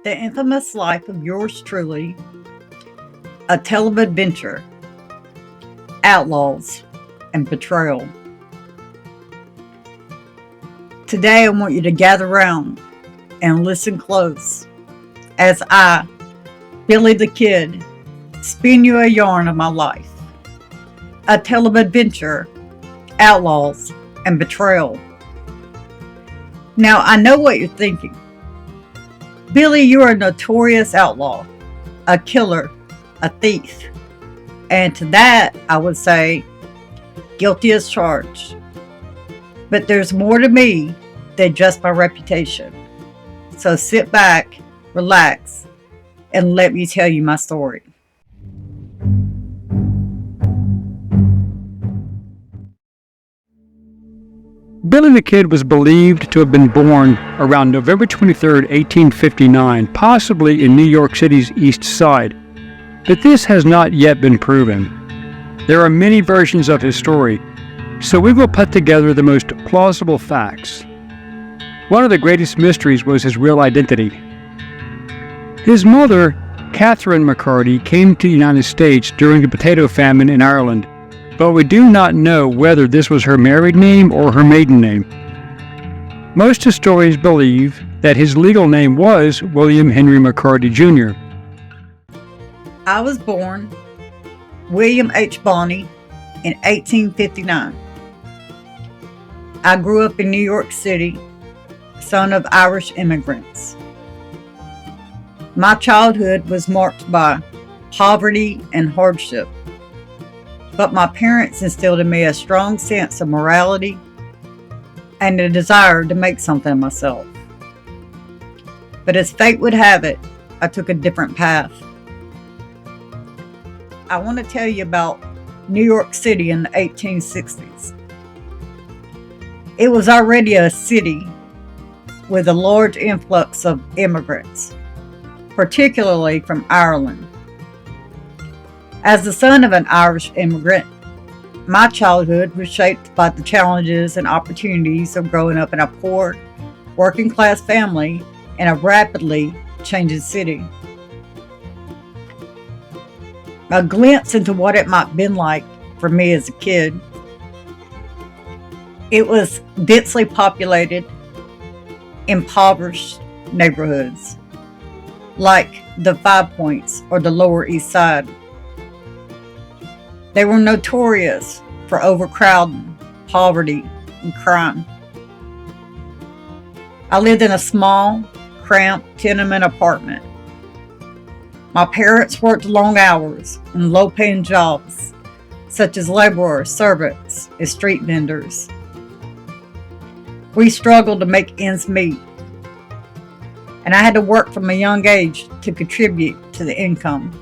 The infamous life of yours truly, a tale of adventure, outlaws, and betrayal. Today I want you to gather round and listen close as I, Billy the Kid, spin you a yarn of my life. A tale of adventure, outlaws, and betrayal. Now I know what you're thinking. Billy, you are a notorious outlaw, a killer, a thief. And to that, I would say, guilty as charged. But there's more to me than just my reputation. So sit back, relax, and let me tell you my story. Billy the Kid was believed to have been born around November 23, 1859, possibly in New York City's East Side, but this has not yet been proven. There are many versions of his story, so we will put together the most plausible facts. One of the greatest mysteries was his real identity. His mother, Catherine McCarty, came to the United States during the potato famine in Ireland, but we do not know whether this was her married name or her maiden name. Most historians believe that his legal name was William Henry McCarty Jr. I was born William H. Bonney in 1859. I grew up in New York City, son of Irish immigrants. My childhood was marked by poverty and hardship, but my parents instilled in me a strong sense of morality and a desire to make something of myself. But as fate would have it, I took a different path. I want to tell you about New York City in the 1860s. It was already a city with a large influx of immigrants, particularly from Ireland. As the son of an Irish immigrant, my childhood was shaped by the challenges and opportunities of growing up in a poor, working-class family in a rapidly changing city. A glimpse into what it might have been like for me as a kid. It was densely populated, impoverished neighborhoods, like the Five Points or the Lower East Side. They were notorious for overcrowding, poverty, and crime. I lived in a small, cramped tenement apartment. My parents worked long hours in low-paying jobs, such as laborers, servants, and street vendors. We struggled to make ends meet, and I had to work from a young age to contribute to the income.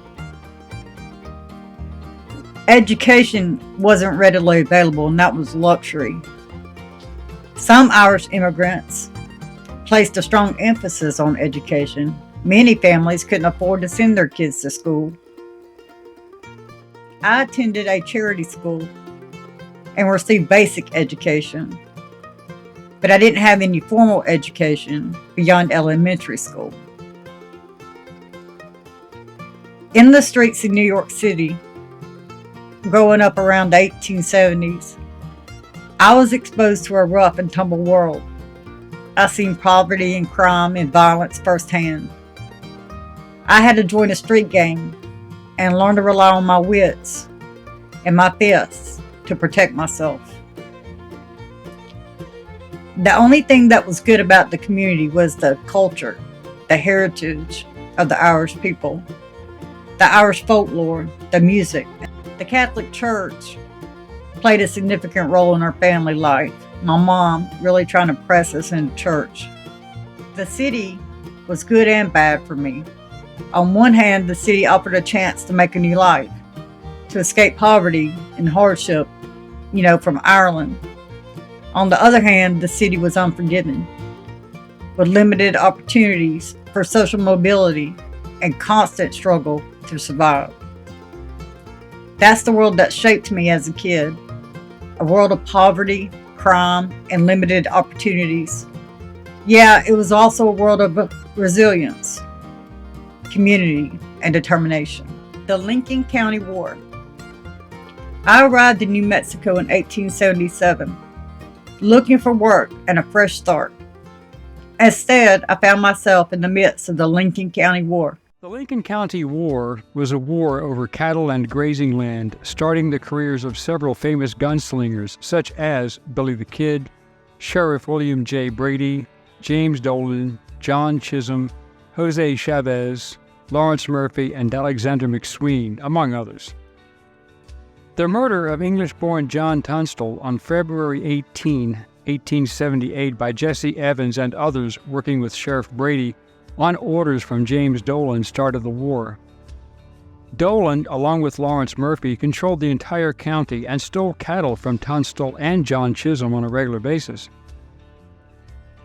Education wasn't readily available, and that was luxury. Some Irish immigrants placed a strong emphasis on education. Many families couldn't afford to send their kids to school. I attended a charity school and received basic education, but I didn't have any formal education beyond elementary school. In the streets of New York City, growing up around the 1870s, I was exposed to a rough and tumble world. I seen poverty and crime and violence firsthand. I had to join a street gang and learn to rely on my wits and my fists to protect myself. The only thing that was good about the community was the culture, the heritage of the Irish people, the Irish folklore, the music. The Catholic Church played a significant role in our family life. My mom really trying to press us into church. The city was good and bad for me. On one hand, the city offered a chance to make a new life, to escape poverty and hardship, from Ireland. On the other hand, the city was unforgiving, with limited opportunities for social mobility and constant struggle to survive. That's the world that shaped me as a kid. A world of poverty, crime, and limited opportunities. Yeah, it was also a world of resilience, community, and determination. The Lincoln County War. I arrived in New Mexico in 1877, looking for work and a fresh start. Instead, I found myself in the midst of the Lincoln County War. The Lincoln County War was a war over cattle and grazing land, starting the careers of several famous gunslingers such as Billy the Kid, Sheriff William J. Brady, James Dolan, John Chisholm, Jose Chavez, Lawrence Murphy, and Alexander McSween, among others. The murder of English-born John Tunstall on February 18, 1878 by Jesse Evans and others working with Sheriff Brady on orders from James Dolan started the war. Dolan, along with Lawrence Murphy, controlled the entire county and stole cattle from Tunstall and John Chisholm on a regular basis.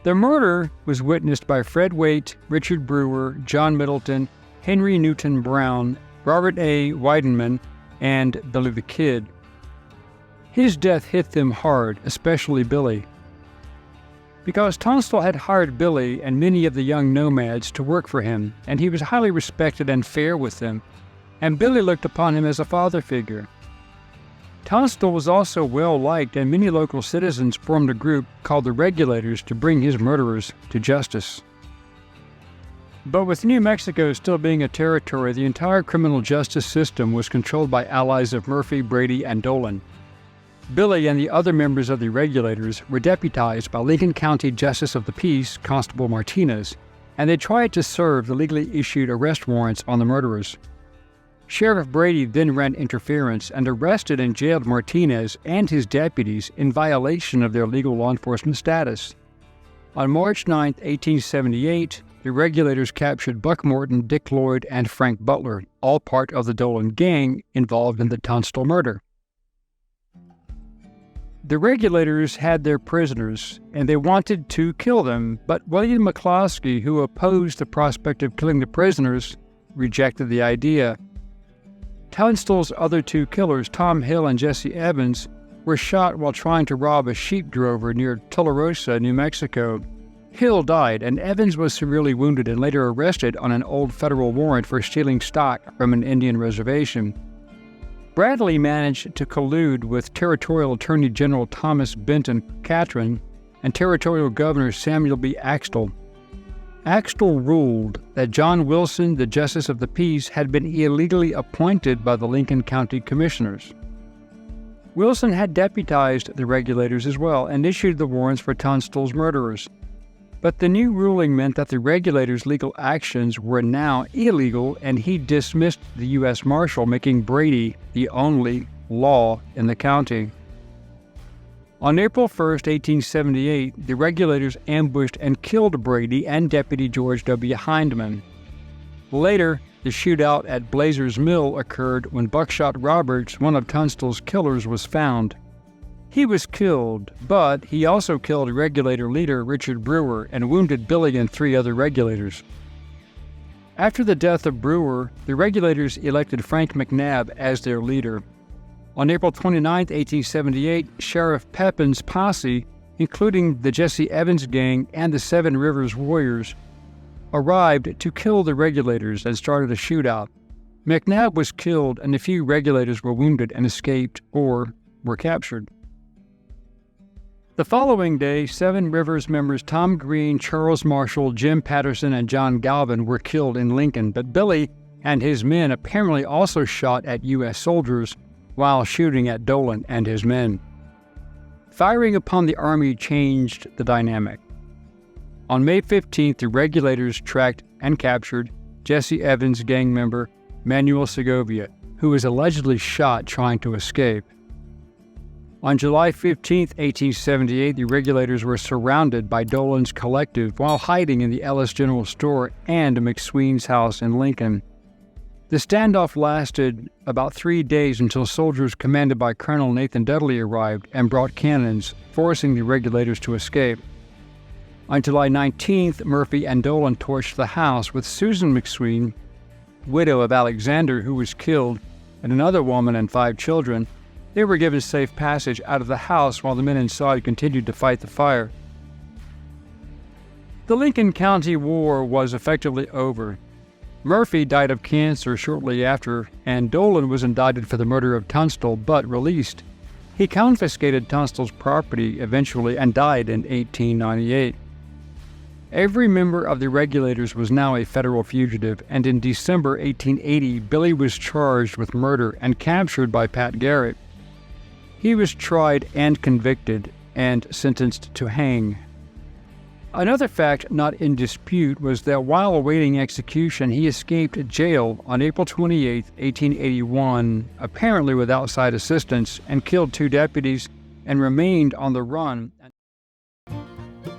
The murder was witnessed by Fred Waite, Richard Brewer, John Middleton, Henry Newton Brown, Robert A. Weidenman, and Billy the Kid. His death hit them hard, especially Billy. Because Tunstall had hired Billy and many of the young nomads to work for him, and he was highly respected and fair with them, and Billy looked upon him as a father figure. Tunstall was also well liked, and many local citizens formed a group called the Regulators to bring his murderers to justice. But with New Mexico still being a territory, the entire criminal justice system was controlled by allies of Murphy, Brady, and Dolan. Billy and the other members of the Regulators were deputized by Lincoln County Justice of the Peace, Constable Martinez, and they tried to serve the legally issued arrest warrants on the murderers. Sheriff Brady then ran interference and arrested and jailed Martinez and his deputies in violation of their legal law enforcement status. On March 9, 1878, the Regulators captured Buck Morton, Dick Lloyd, and Frank Butler, all part of the Dolan gang involved in the Tunstall murder. The Regulators had their prisoners, and they wanted to kill them, but William McCloskey, who opposed the prospect of killing the prisoners, rejected the idea. Tunstall's other two killers, Tom Hill and Jesse Evans, were shot while trying to rob a sheep drover near Tularosa, New Mexico. Hill died, and Evans was severely wounded and later arrested on an old federal warrant for stealing stock from an Indian reservation. Bradley managed to collude with Territorial Attorney General Thomas Benton Catron and Territorial Governor Samuel B. Axtell. Axtell ruled that John Wilson, the Justice of the Peace, had been illegally appointed by the Lincoln County Commissioners. Wilson had deputized the Regulators as well and issued the warrants for Tunstall's murderers. But the new ruling meant that the Regulators' legal actions were now illegal, and he dismissed the U.S. Marshal, making Brady the only law in the county. On April 1, 1878, the Regulators ambushed and killed Brady and Deputy George W. Hindman. Later, the shootout at Blazer's Mill occurred when Buckshot Roberts, one of Tunstall's killers, was found. He was killed, but he also killed Regulator leader Richard Brewer and wounded Billy and 3 other Regulators. After the death of Brewer, the Regulators elected Frank McNabb as their leader. On April 29, 1878, Sheriff Pepin's posse, including the Jesse Evans gang and the Seven Rivers Warriors, arrived to kill the Regulators and started a shootout. McNabb was killed, and a few Regulators were wounded and escaped or were captured. The following day, Seven Rivers members Tom Green, Charles Marshall, Jim Patterson, and John Galvin were killed in Lincoln, but Billy and his men apparently also shot at U.S. soldiers while shooting at Dolan and his men. Firing upon the army changed the dynamic. On May 15th, the Regulators tracked and captured Jesse Evans' gang member Manuel Segovia, who was allegedly shot trying to escape. On July 15, 1878, the Regulators were surrounded by Dolan's collective while hiding in the Ellis General Store and McSween's house in Lincoln. The standoff lasted about 3 days until soldiers commanded by Colonel Nathan Dudley arrived and brought cannons, forcing the Regulators to escape. On July 19th, Murphy and Dolan torched the house with Susan McSween, widow of Alexander, who was killed, and another woman and 5 children. They were given safe passage out of the house while the men inside continued to fight the fire. The Lincoln County War was effectively over. Murphy died of cancer shortly after, and Dolan was indicted for the murder of Tunstall but released. He confiscated Tunstall's property eventually and died in 1898. Every member of the regulators was now a federal fugitive, and in December 1880, Billy was charged with murder and captured by Pat Garrett. He was tried and convicted and sentenced to hang. Another fact not in dispute was that while awaiting execution, he escaped jail on April 28, 1881, apparently with outside assistance, and killed 2 deputies and remained on the run.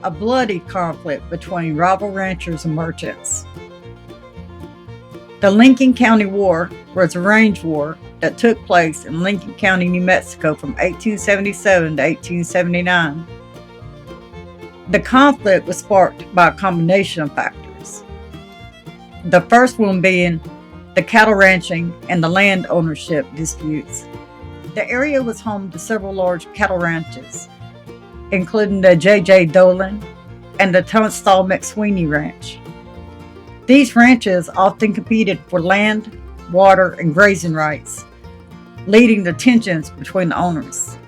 A bloody conflict between rival ranchers and merchants. The Lincoln County War was a range war that took place in Lincoln County, New Mexico from 1877 to 1879. The conflict was sparked by a combination of factors. The first one being the cattle ranching and the land ownership disputes. The area was home to several large cattle ranches, including the J.J. Dolan and the Tunstall McSweeney Ranch. These ranches often competed for land, water, and grazing rights, leading to tensions between the owners.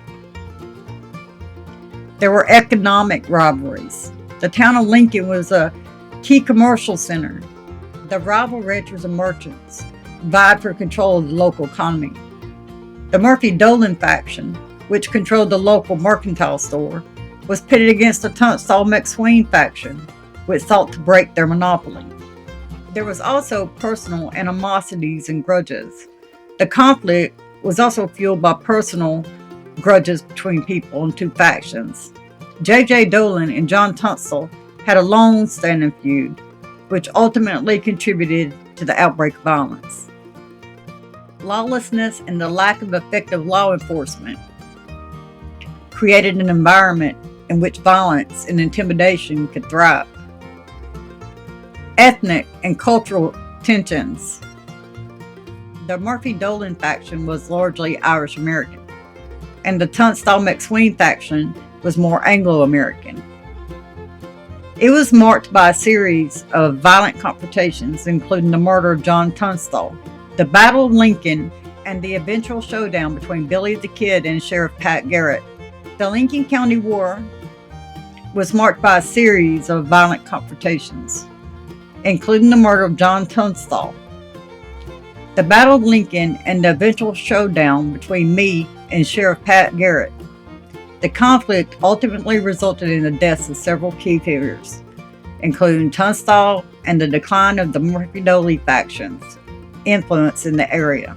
There were economic rivalries. The town of Lincoln was a key commercial center. The rival ranchers and merchants vied for control of the local economy. The Murphy-Dolan faction, which controlled the local mercantile store, was pitted against the Tunstall-McSween faction, which sought to break their monopoly. There was also personal animosities and grudges. The conflict was also fueled by personal grudges between people in 2 factions. J.J. Dolan and John Tunstall had a long-standing feud, which ultimately contributed to the outbreak of violence. Lawlessness and the lack of effective law enforcement created an environment in which violence and intimidation could thrive. Ethnic and cultural tensions. The Murphy-Dolan faction was largely Irish-American, and the Tunstall-McSween faction was more Anglo-American. It was marked by a series of violent confrontations, including the murder of John Tunstall, the Battle of Lincoln, and the eventual showdown between Billy the Kid and Sheriff Pat Garrett. The Lincoln County War was marked by a series of violent confrontations, including the murder of John Tunstall, the Battle of Lincoln, and the eventual showdown between me and Sheriff Pat Garrett. The conflict ultimately resulted in the deaths of several key figures, including Tunstall and the decline of the Murphy-Dolan faction's influence in the area.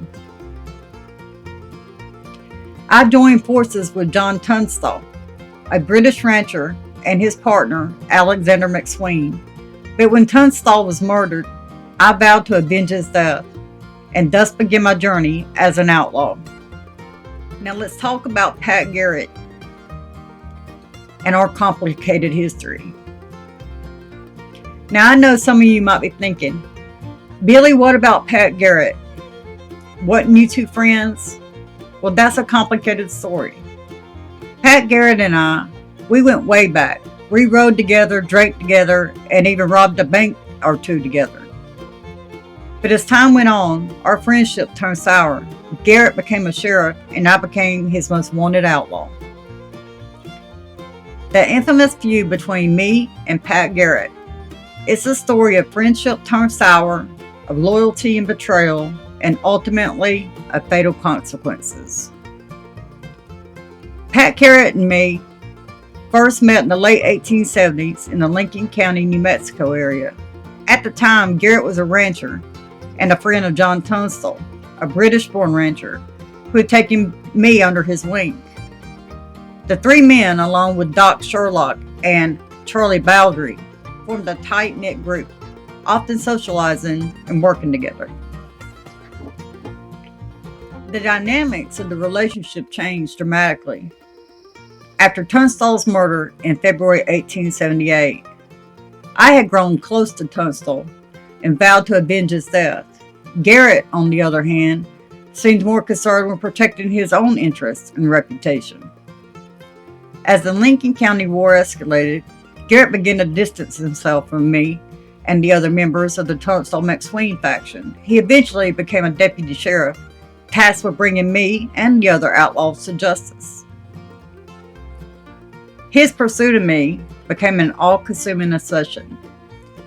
I joined forces with John Tunstall, a British rancher, and his partner, Alexander McSween. But when Tunstall was murdered, I vowed to avenge his death, and thus began my journey as an outlaw. Now let's talk about Pat Garrett and our complicated history. Now I know some of you might be thinking, Billy, what about Pat Garrett? Wasn't you 2 friends? Well, that's a complicated story. Pat Garrett and I, we went way back. We rode together, drank together, and even robbed a bank or 2 together. But as time went on, our friendship turned sour. Garrett became a sheriff, and I became his most wanted outlaw. The infamous feud between me and Pat Garrett. It's a story of friendship turned sour, of loyalty and betrayal, and ultimately of fatal consequences. Pat Garrett and me first met in the late 1870s in the Lincoln County, New Mexico area. At the time, Garrett was a rancher and a friend of John Tunstall, a British-born rancher who had taken me under his wing. The 3 men, along with Doc Sherlock and Charlie Baldry, formed a tight-knit group, often socializing and working together. The dynamics of the relationship changed dramatically. After Tunstall's murder in February 1878, I had grown close to Tunstall and vowed to avenge his death. Garrett, on the other hand, seemed more concerned with protecting his own interests and reputation. As the Lincoln County War escalated, Garrett began to distance himself from me and the other members of the Tunstall McSween faction. He eventually became a deputy sheriff, tasked with bringing me and the other outlaws to justice. His pursuit of me became an all-consuming obsession.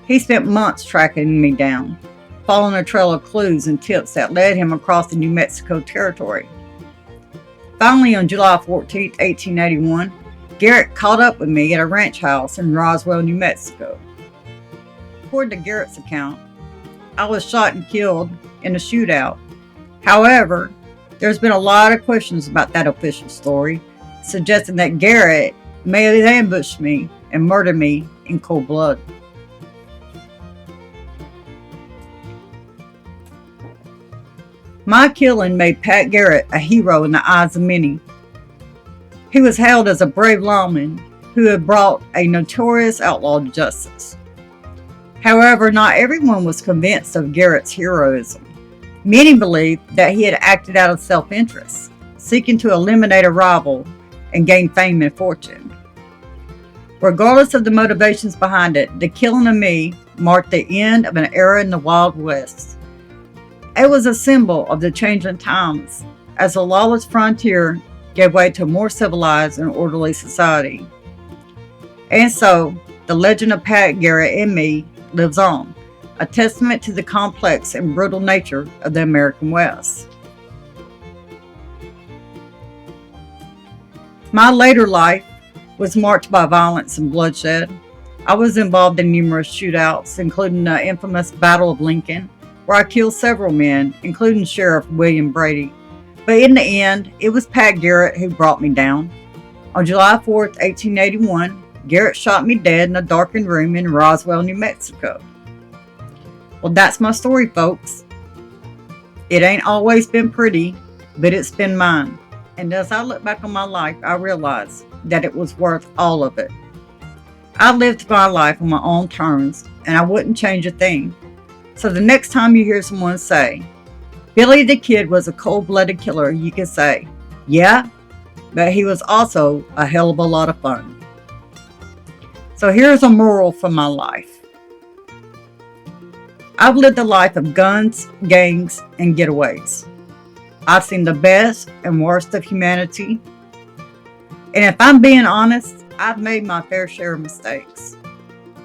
He spent months tracking me down, following a trail of clues and tips that led him across the New Mexico territory. Finally, on July 14, 1881, Garrett caught up with me at a ranch house in Roswell, New Mexico. According to Garrett's account, I was shot and killed in a shootout. However, there's been a lot of questions about that official story, suggesting that Garrett may have ambushed me and murdered me in cold blood. My killing made Pat Garrett a hero in the eyes of many. He was hailed as a brave lawman who had brought a notorious outlaw to justice. However, not everyone was convinced of Garrett's heroism. Many believed that he had acted out of self-interest, seeking to eliminate a rival and gain fame and fortune. Regardless of the motivations behind it, the killing of me marked the end of an era in the Wild West. It was a symbol of the changing times, as the lawless frontier gave way to a more civilized and orderly society. And so, the legend of Pat Garrett and me lives on, a testament to the complex and brutal nature of the American West. My later life was marked by violence and bloodshed. I was involved in numerous shootouts, including the infamous Battle of Lincoln, where I killed several men, including Sheriff William Brady. But in the end, it was Pat Garrett who brought me down. On July 4th, 1881, Garrett shot me dead in a darkened room in Roswell, New Mexico. Well, that's my story, folks. It ain't always been pretty, but it's been mine. And as I look back on my life, I realize that it was worth all of it. I lived my life on my own terms, and I wouldn't change a thing. So the next time you hear someone say, Billy the Kid was a cold-blooded killer, you can say, yeah, but he was also a hell of a lot of fun. So here's a moral from my life. I've lived a life of guns, gangs, and getaways. I've seen the best and worst of humanity. And if I'm being honest, I've made my fair share of mistakes.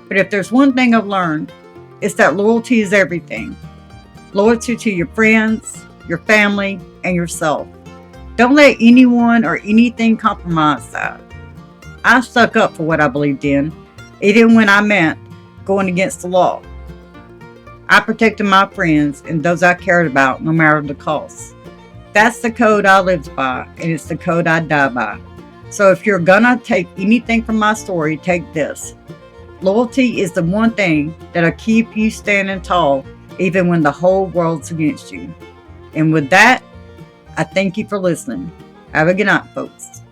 But if there's one thing I've learned, it's that loyalty is everything. Loyalty to your friends, your family, and yourself. Don't let anyone or anything compromise that. I stuck up for what I believed in, even when I meant going against the law. I protected my friends and those I cared about, no matter the cost. That's the code I lived by, and it's the code I die by. So if you're gonna take anything from my story, take this. Loyalty is the one thing that'll keep you standing tall, even when the whole world's against you. And with that, I thank you for listening. Have a good night, folks.